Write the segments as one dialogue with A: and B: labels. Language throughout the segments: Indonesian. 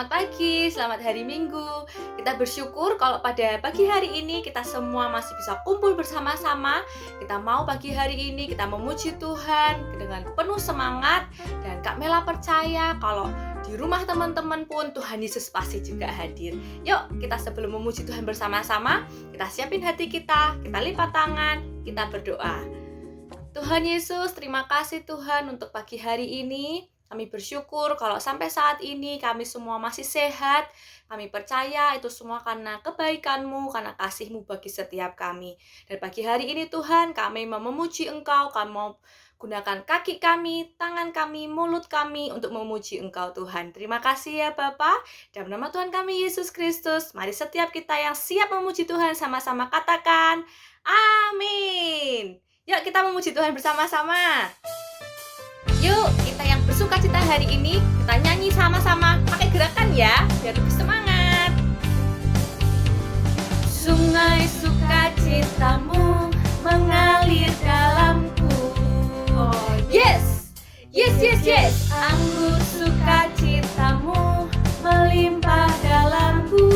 A: Selamat pagi, selamat hari Minggu. Kita bersyukur kalau pada pagi hari ini kita semua masih bisa kumpul bersama-sama. Kita mau pagi hari ini kita memuji Tuhan dengan penuh semangat. Dan Kak Mela percaya kalau di rumah teman-teman pun Tuhan Yesus pasti juga hadir. Yuk kita sebelum memuji Tuhan bersama-sama, kita siapin hati kita lipat tangan, kita berdoa. Tuhan Yesus, terima kasih Tuhan untuk pagi hari ini. Kami bersyukur kalau sampai saat ini kami semua masih sehat. Kami percaya itu semua karena kebaikan-Mu, karena kasih-Mu bagi setiap kami. Dan pagi hari ini Tuhan, kami mau memuji Engkau, kami mau gunakan kaki kami, tangan kami, mulut kami untuk memuji Engkau Tuhan. Terima kasih ya Bapa. Dalam nama Tuhan kami Yesus Kristus, mari setiap kita yang siap memuji Tuhan sama-sama katakan, amin. Yuk kita memuji Tuhan bersama-sama. Yuk, kita yang bersuka cita hari ini, kita nyanyi sama-sama pakai gerakan ya, biar lebih semangat. Sungai sukacitamu mengalir dalamku. Oh, yes! Yes, yes, yes! Anggur sukacitamu melimpah dalamku.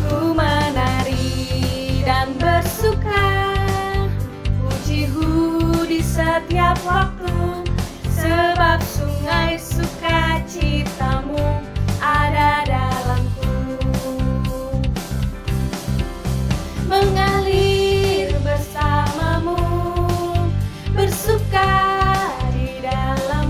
A: Ku menari dan bersuka, puji-Hu di setiap waktu, sebab sungai sukacitamu ada dalamku. Mengalir bersamamu, bersuka di dalam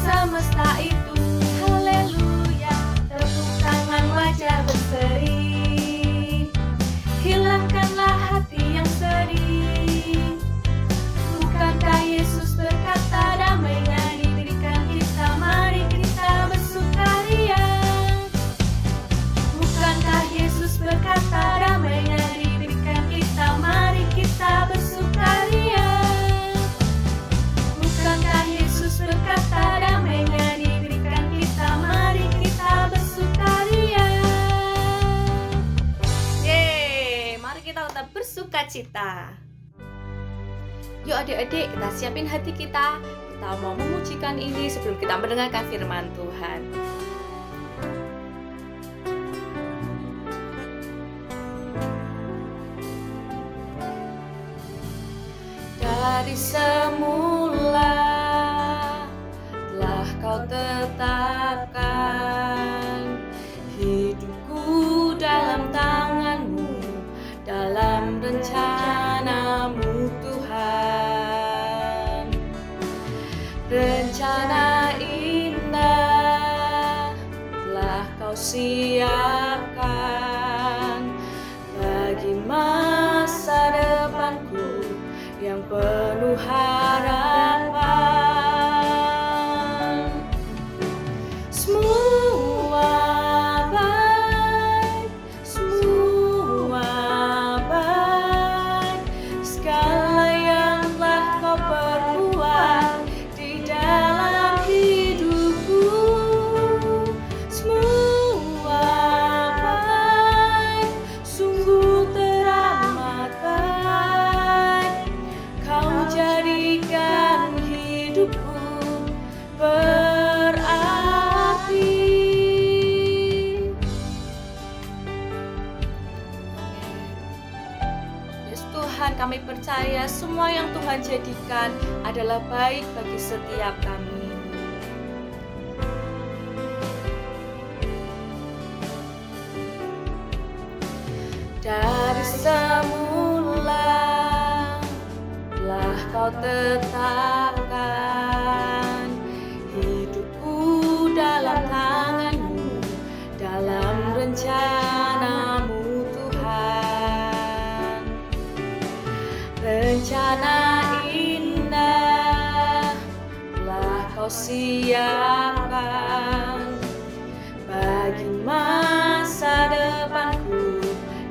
A: semesta itu. Haleluya, tepuk tangan wajah berseri, hilangkanlah hati yang sedih. Bukankah Yesus berkata damainya diberikan kita, mari kita bersukaria. Bukankah Yesus berkata damainya diberikan kita, mari kita bersukaria. Bukankah Yesus berkata damainya diberikan kita, mari kita bersukaria. Yeay, mari kita tetap bersukacita. Yuk adik-adik, kita siapin hati kita. Kita mau memujikan ini sebelum kita mendengarkan firman Tuhan. Dari semula telah kau tetapkan hidupku dalam tanganmu, dalam rencanamu Tuhan. Rencana indah telah kau siapkan bagi masa depanku yang penuh harapan. Semua baik, segala yang telah kau perbuat di dalam hidupku. Semua baik, sungguh teramat baik. Kau jadikan hidupku berarti. Yes Tuhan, kami percaya semua yang Tuhan jadikan adalah baik bagi setiap kami. Dari semula telah kau tetapkan hidupku dalam tanganmu, dalam rencanamu Tuhan. Rencana indah telah kau siapkan bagi masa depanku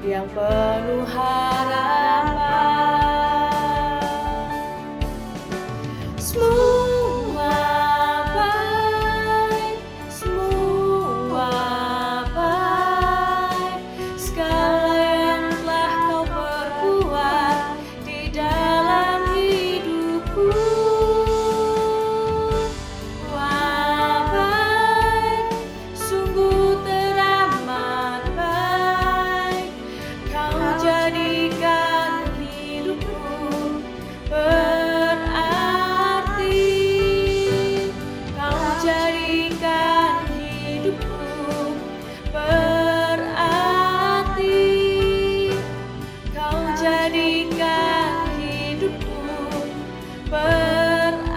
A: yang penuh harapan. Semua baik, segala yang telah kau perbuat di dalam hidupku. Wah, baik, sungguh teramat baik. Kau jadikan hidupku berarti. Kau jadikan hidupku berarti. Kau jadikan hidupku berarti.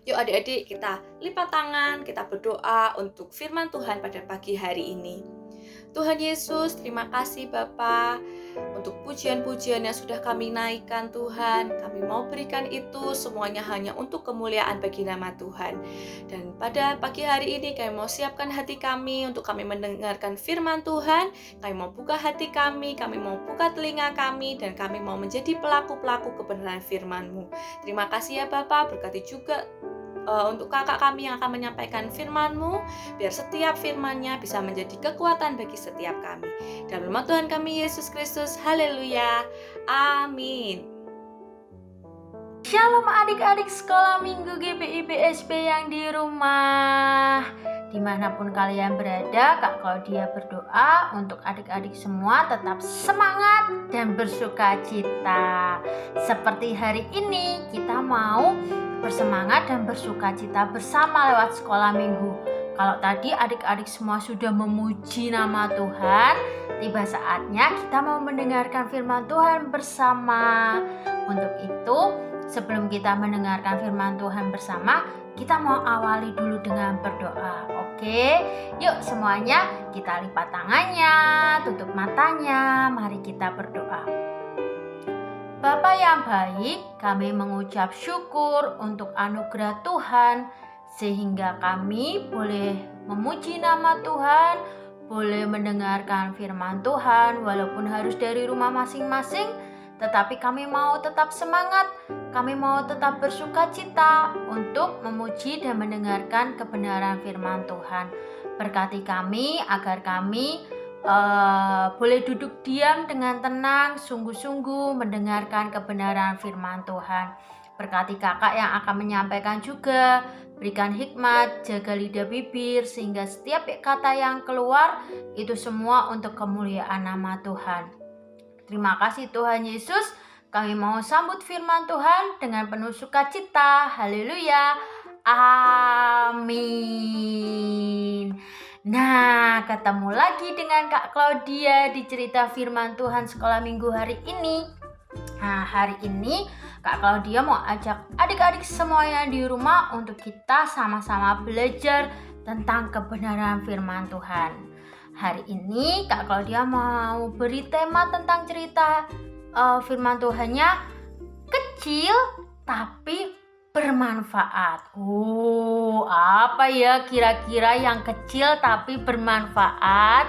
A: Yuk adik-adik, kita lipat tangan, kita berdoa untuk firman Tuhan pada pagi hari ini. Tuhan Yesus, terima kasih Bapa untuk pujian-pujian yang sudah kami naikkan Tuhan. Kami mau berikan itu semuanya hanya untuk kemuliaan bagi nama Tuhan. Dan pada pagi hari ini kami mau siapkan hati kami untuk kami mendengarkan firman Tuhan. Kami mau buka hati kami mau buka telinga kami, dan kami mau menjadi pelaku-pelaku kebenaran firman-Mu. Terima kasih ya Bapa, berkati juga untuk kakak kami yang akan menyampaikan firman-Mu, biar setiap firman-Nya bisa menjadi kekuatan bagi setiap kami. Dalam nama Tuhan kami Yesus Kristus, haleluya, amin.
B: Shalom adik-adik sekolah minggu GPI BSP yang di rumah. Dimanapun kalian berada, Kak Claudia berdoa untuk adik-adik semua tetap semangat dan bersuka cita. Seperti hari ini kita mau bersemangat dan bersuka cita bersama lewat sekolah minggu. Kalau tadi adik-adik semua sudah memuji nama Tuhan, tiba saatnya kita mau mendengarkan firman Tuhan bersama. Untuk itu, sebelum kita mendengarkan firman Tuhan bersama, kita mau awali dulu dengan berdoa. Oke, yuk semuanya kita lipat tangannya, tutup matanya, mari kita berdoa. Bapa yang baik, kami mengucap syukur untuk anugerah Tuhan, sehingga kami boleh memuji nama Tuhan, boleh mendengarkan firman Tuhan, walaupun harus dari rumah masing-masing, tetapi kami mau tetap semangat, kami mau tetap bersuka cita untuk memuji dan mendengarkan kebenaran firman Tuhan. Berkati kami agar kami boleh duduk diam dengan tenang, sungguh-sungguh mendengarkan kebenaran firman Tuhan. Berkati kakak yang akan menyampaikan juga, berikan hikmat, jaga lidah bibir, sehingga setiap kata yang keluar itu semua untuk kemuliaan nama Tuhan. Terima kasih Tuhan Yesus, kami mau sambut firman Tuhan dengan penuh sukacita. Haleluya, amin. Nah, ketemu lagi dengan Kak Claudia di cerita firman Tuhan sekolah minggu hari ini. Nah, hari ini Kak Claudia mau ajak adik-adik semuanya di rumah untuk kita sama-sama belajar tentang kebenaran firman Tuhan. Hari ini Kak Claudia mau beri tema tentang cerita firman Tuhannya kecil tapi bermanfaat. Apa ya kira-kira yang kecil tapi bermanfaat?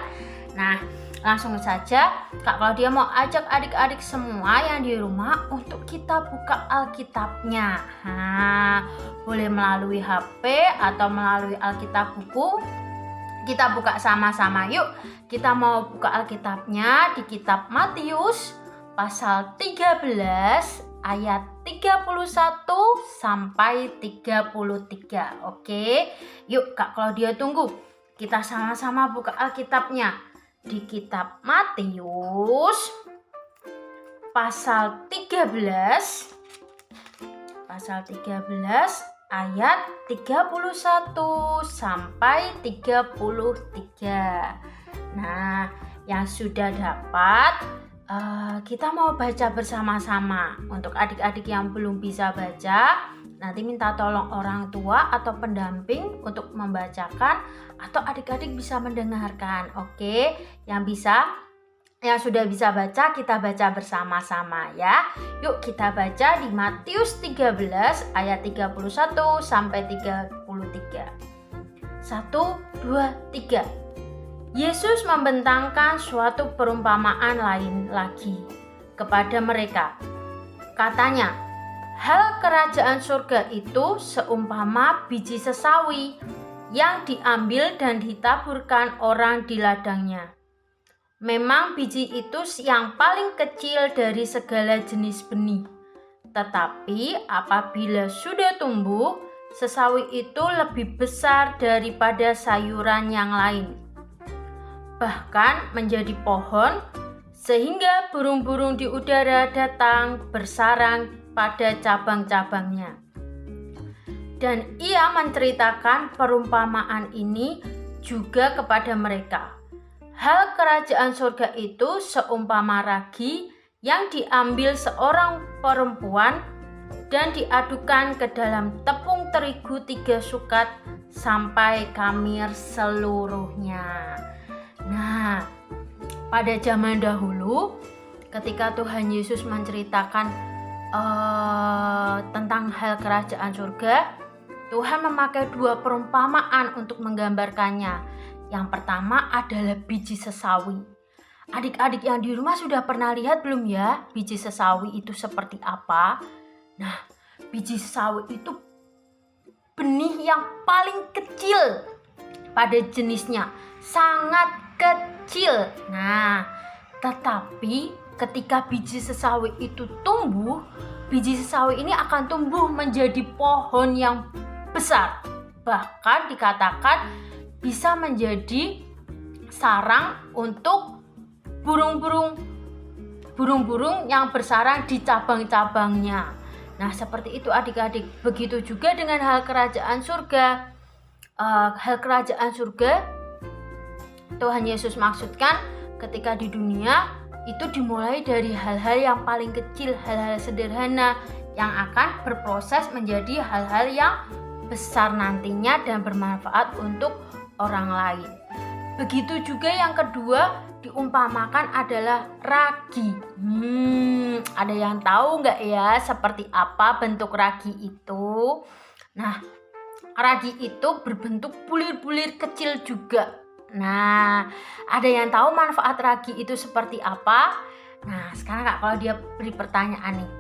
B: Nah, langsung saja Kak Claudia mau ajak adik-adik semua yang di rumah untuk kita buka Alkitabnya. Boleh melalui HP atau melalui Alkitab buku. Kita buka sama-sama yuk. Kita mau buka Alkitabnya di kitab Matius pasal 13 ayat 31 sampai 33. Oke. Yuk Kak Claudia tunggu. Kita sama-sama buka Alkitabnya di kitab Matius pasal 13 ayat 31 sampai 33. Nah, yang sudah dapat kita mau baca bersama-sama. Untuk adik-adik yang belum bisa baca, nanti minta tolong orang tua atau pendamping untuk membacakan, atau adik-adik bisa mendengarkan. Oke, yang sudah bisa baca, kita baca bersama-sama ya. Yuk kita baca di Matius 13 ayat 31 sampai 33. 1, 2, 3. Yesus membentangkan suatu perumpamaan lain lagi kepada mereka. Katanya, hal kerajaan surga itu seumpama biji sesawi yang diambil dan ditaburkan orang di ladangnya. Memang biji itu yang paling kecil dari segala jenis benih. Tetapi apabila sudah tumbuh, sesawi itu lebih besar daripada sayuran yang lain. Bahkan menjadi pohon, sehingga burung-burung di udara datang bersarang pada cabang-cabangnya. Dan ia menceritakan perumpamaan ini juga kepada mereka. Hal kerajaan surga itu seumpama ragi yang diambil seorang perempuan dan diadukan ke dalam tepung terigu 3 sukat sampai khamir seluruhnya. Nah, pada zaman dahulu ketika Tuhan Yesus menceritakan tentang hal kerajaan surga, Tuhan memakai 2 perumpamaan untuk menggambarkannya. Yang pertama adalah biji sesawi. Adik-adik yang di rumah sudah pernah lihat belum ya biji sesawi itu seperti apa? Nah, biji sesawi itu benih yang paling kecil pada jenisnya, sangat kecil. Nah, tetapi ketika biji sesawi itu tumbuh, biji sesawi ini akan tumbuh menjadi pohon yang besar. Bahkan dikatakan bisa menjadi sarang untuk burung-burung yang bersarang di cabang-cabangnya. Nah, seperti itu adik-adik. Begitu juga dengan hal kerajaan surga. hal kerajaan surga, Tuhan Yesus maksudkan ketika di dunia itu dimulai dari hal-hal yang paling kecil, hal-hal sederhana yang akan berproses menjadi hal-hal yang besar nantinya dan bermanfaat untuk orang lain. Begitu juga yang kedua diumpamakan adalah ragi. Ada yang tahu nggak ya seperti apa bentuk ragi itu? Nah, ragi itu berbentuk bulir-bulir kecil juga. Nah, ada yang tahu manfaat ragi itu seperti apa? Nah, sekarang Kak kalau dia beri pertanyaan nih.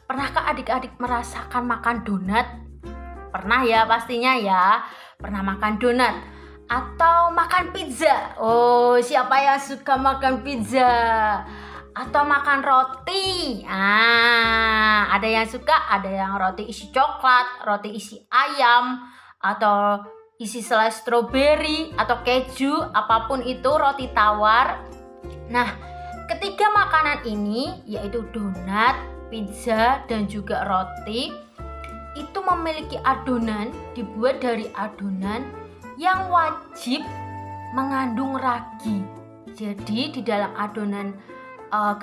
B: Pernahkah adik-adik merasakan makan donat? Pernah ya pastinya ya. Pernah makan donat atau makan pizza? Oh, siapa yang suka makan pizza? Atau makan roti? Ada yang suka, ada yang roti isi coklat, roti isi ayam, atau isi selai stroberi atau keju, apapun itu, roti tawar. Nah, ketiga makanan ini yaitu donat, pizza, dan juga roti itu memiliki adonan, dibuat dari adonan yang wajib mengandung ragi. Jadi di dalam adonan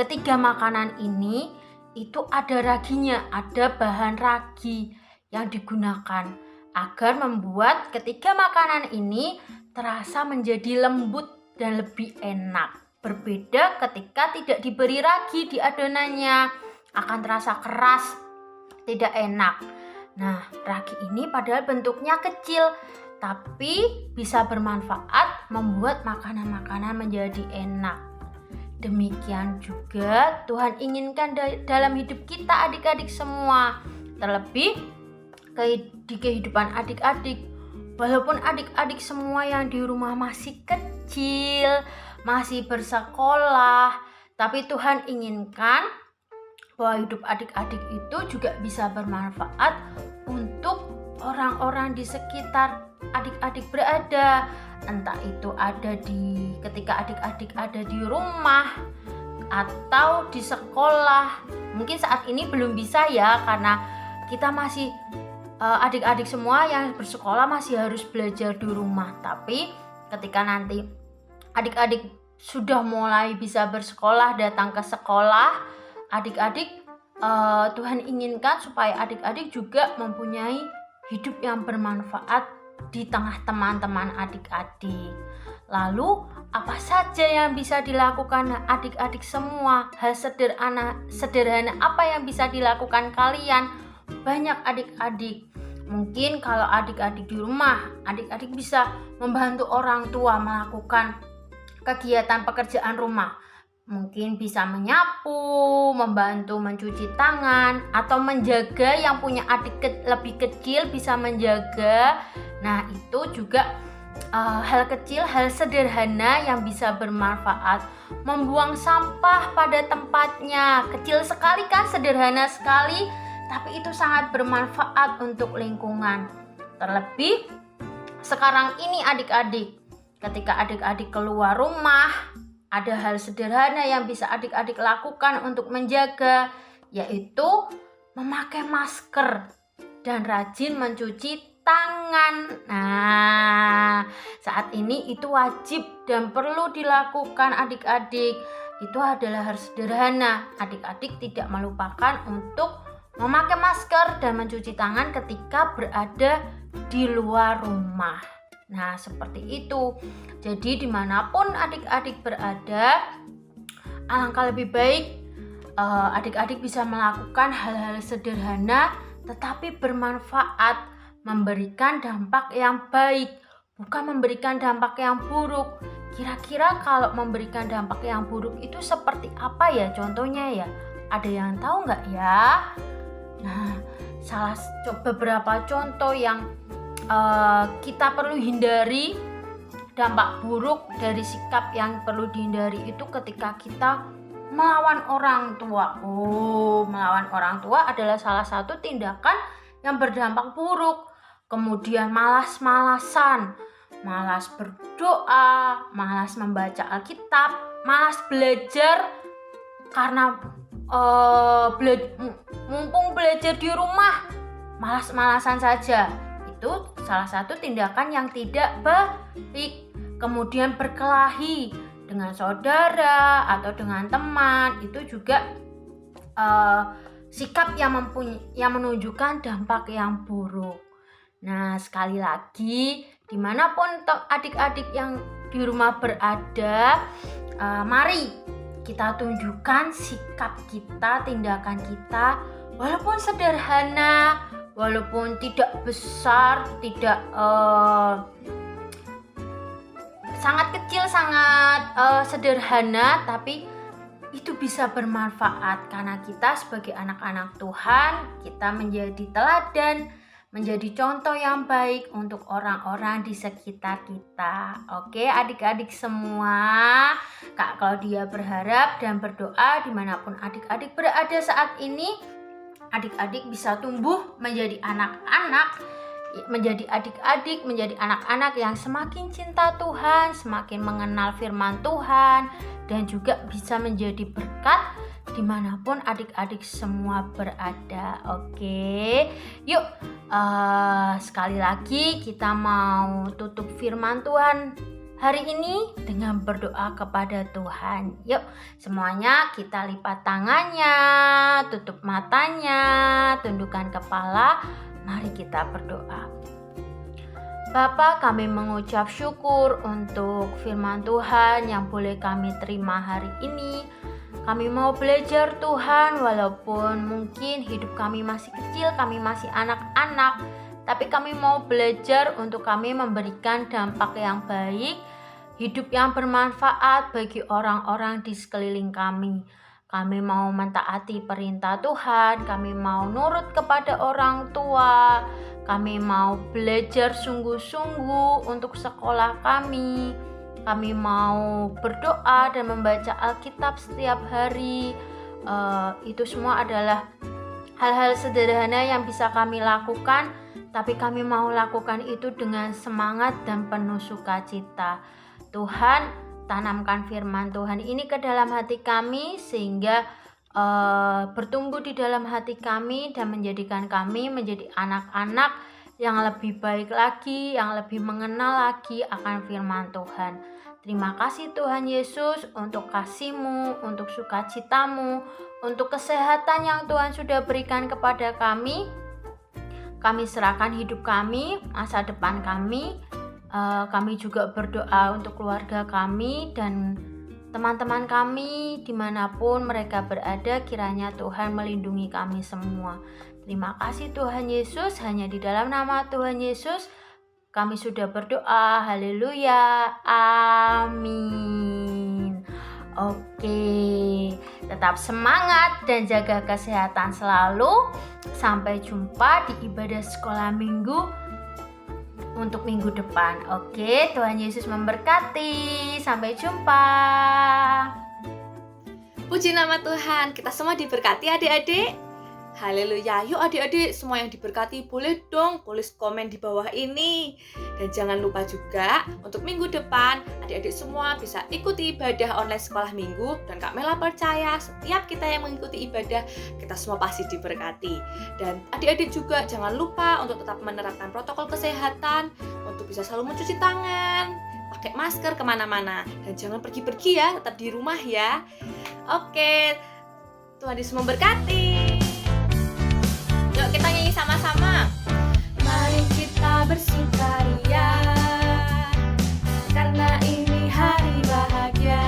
B: ketiga makanan ini itu ada raginya, ada bahan ragi yang digunakan agar membuat ketiga makanan ini terasa menjadi lembut dan lebih enak. Berbeda ketika tidak diberi ragi di adonannya, akan terasa keras, tidak enak. Nah, ragi ini padahal bentuknya kecil, tapi bisa bermanfaat membuat makanan-makanan menjadi enak. Demikian juga Tuhan inginkan dalam hidup kita adik-adik semua. Terlebih di kehidupan adik-adik. Walaupun adik-adik semua yang di rumah masih kecil, masih bersekolah, tapi Tuhan inginkan bahwa hidup adik-adik itu juga bisa bermanfaat untuk orang-orang di sekitar adik-adik berada. Entah itu ada ketika adik-adik ada di rumah atau di sekolah. Mungkin saat ini belum bisa ya, karena kita masih adik-adik semua yang bersekolah masih harus belajar di rumah. Tapi ketika nanti adik-adik sudah mulai bisa bersekolah, datang ke sekolah, adik-adik Tuhan inginkan supaya adik-adik juga mempunyai hidup yang bermanfaat di tengah teman-teman adik-adik. Lalu apa saja yang bisa dilakukan adik-adik semua? Hal sederhana apa yang bisa dilakukan kalian? Banyak adik-adik. Mungkin kalau adik-adik di rumah, adik-adik bisa membantu orang tua melakukan kegiatan pekerjaan rumah. Mungkin bisa menyapu, membantu mencuci tangan, atau menjaga yang punya adik lebih kecil bisa menjaga. Nah, itu juga hal kecil, hal sederhana yang bisa bermanfaat. Membuang sampah pada tempatnya, kecil sekali kan, sederhana sekali, tapi itu sangat bermanfaat untuk lingkungan. Terlebih sekarang ini adik-adik, ketika adik-adik keluar rumah, ada hal sederhana yang bisa adik-adik lakukan untuk menjaga, yaitu memakai masker dan rajin mencuci tangan. Nah, saat ini itu wajib dan perlu dilakukan adik-adik. Itu adalah hal sederhana. Adik-adik tidak melupakan untuk memakai masker dan mencuci tangan ketika berada di luar rumah. Nah, seperti itu. Jadi dimanapun adik-adik berada, alangkah lebih baik adik-adik bisa melakukan hal-hal sederhana tetapi bermanfaat, memberikan dampak yang baik, bukan memberikan dampak yang buruk. Kira-kira kalau memberikan dampak yang buruk itu seperti apa ya contohnya ya? Ada yang tahu nggak ya? Nah, beberapa contoh yang kita perlu hindari, dampak buruk dari sikap yang perlu dihindari itu ketika kita melawan orang tua. Melawan orang tua adalah salah satu tindakan yang berdampak buruk. Kemudian malas-malasan, malas berdoa, malas membaca Alkitab, malas belajar karena mumpung belajar di rumah, malas-malasan saja. Itu salah satu tindakan yang tidak baik. Kemudian berkelahi dengan saudara atau dengan teman, itu juga sikap yang menunjukkan dampak yang buruk. Nah, sekali lagi, dimanapun adik-adik yang di rumah berada, mari kita tunjukkan sikap kita, tindakan kita, walaupun sederhana, walaupun tidak besar, tidak sangat kecil, sangat sederhana, tapi itu bisa bermanfaat karena kita sebagai anak-anak Tuhan, kita menjadi teladan, menjadi contoh yang baik untuk orang-orang di sekitar kita. Oke, adik-adik semua, Kak Claudia berharap dan berdoa dimanapun adik-adik berada saat ini, adik-adik bisa tumbuh menjadi anak-anak, menjadi adik-adik, menjadi anak-anak yang semakin cinta Tuhan, semakin mengenal firman Tuhan, dan juga bisa menjadi berkat dimanapun adik-adik semua berada. Oke, yuk sekali lagi kita mau tutup firman Tuhan hari ini dengan berdoa kepada Tuhan. Yuk semuanya kita lipat tangannya, tutup matanya, tundukkan kepala. Mari kita berdoa. Bapa, kami mengucap syukur untuk firman Tuhan yang boleh kami terima hari ini. Kami mau belajar Tuhan, walaupun mungkin hidup kami masih kecil, kami masih anak-anak, tapi kami mau belajar untuk kami memberikan dampak yang baik, hidup yang bermanfaat bagi orang-orang di sekeliling kami. Kami mau mentaati perintah Tuhan, kami mau nurut kepada orang tua, kami mau belajar sungguh-sungguh untuk sekolah kami. Kami mau berdoa dan membaca Alkitab setiap hari. Itu semua adalah hal-hal sederhana yang bisa kami lakukan, tapi kami mau lakukan itu dengan semangat dan penuh sukacita. Tuhan, tanamkan firman Tuhan ini ke dalam hati kami sehingga bertumbuh di dalam hati kami dan menjadikan kami menjadi anak-anak yang lebih baik lagi, yang lebih mengenal lagi akan firman Tuhan. Terima kasih Tuhan Yesus untuk kasih-Mu, untuk sukacita-Mu, untuk kesehatan yang Tuhan sudah berikan kepada kami. Kami serahkan hidup kami, masa depan kami. Kami juga berdoa untuk keluarga kami dan teman-teman kami dimanapun mereka berada, kiranya Tuhan melindungi kami semua. Terima kasih Tuhan Yesus, hanya di dalam nama Tuhan Yesus kami sudah berdoa. Haleluya, amin. Oke, tetap semangat dan jaga kesehatan selalu. Sampai jumpa di ibadah sekolah minggu untuk minggu depan. Oke, Tuhan Yesus memberkati. Sampai jumpa.
A: Puji nama Tuhan, kita semua diberkati adik-adik. Haleluya. Yuk adik-adik semua yang diberkati boleh dong tulis komen di bawah ini. Dan jangan lupa juga untuk minggu depan adik-adik semua bisa ikuti ibadah online sekolah minggu. Dan Kak Mela percaya setiap kita yang mengikuti ibadah kita semua pasti diberkati. Dan adik-adik juga jangan lupa untuk tetap menerapkan protokol kesehatan, untuk bisa selalu mencuci tangan, pakai masker kemana-mana. Dan jangan pergi-pergi ya, tetap di rumah ya. Oke, Tuhan Yesus memberkati. Yuk kita nyanyi sama-sama. Mari kita bersukaria, karena ini hari bahagia.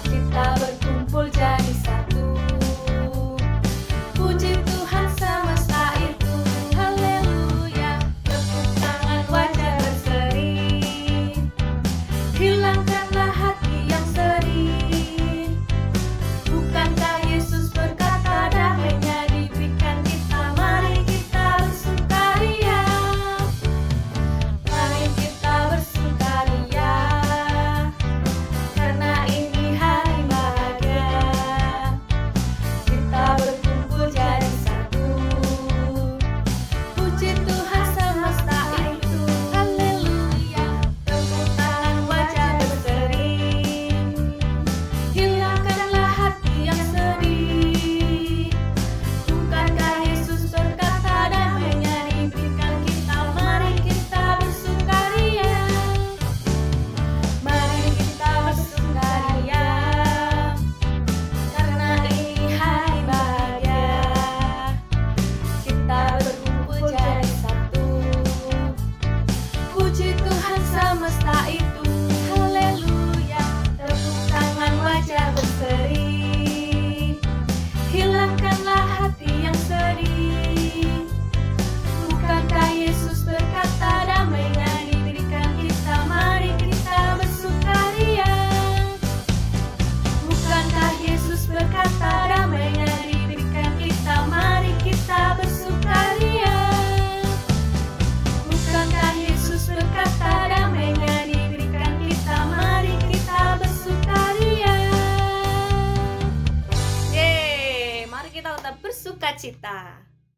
A: Kita berkumpul jadi satu. Puji Tuhan semesta itu. Haleluya. Tepuk tangan wajah berseri. Hilangkanlah hati yang sedih. Bukankah Yesus berkata damainya diberikan kita? Mari kita bersukaria, sukacita.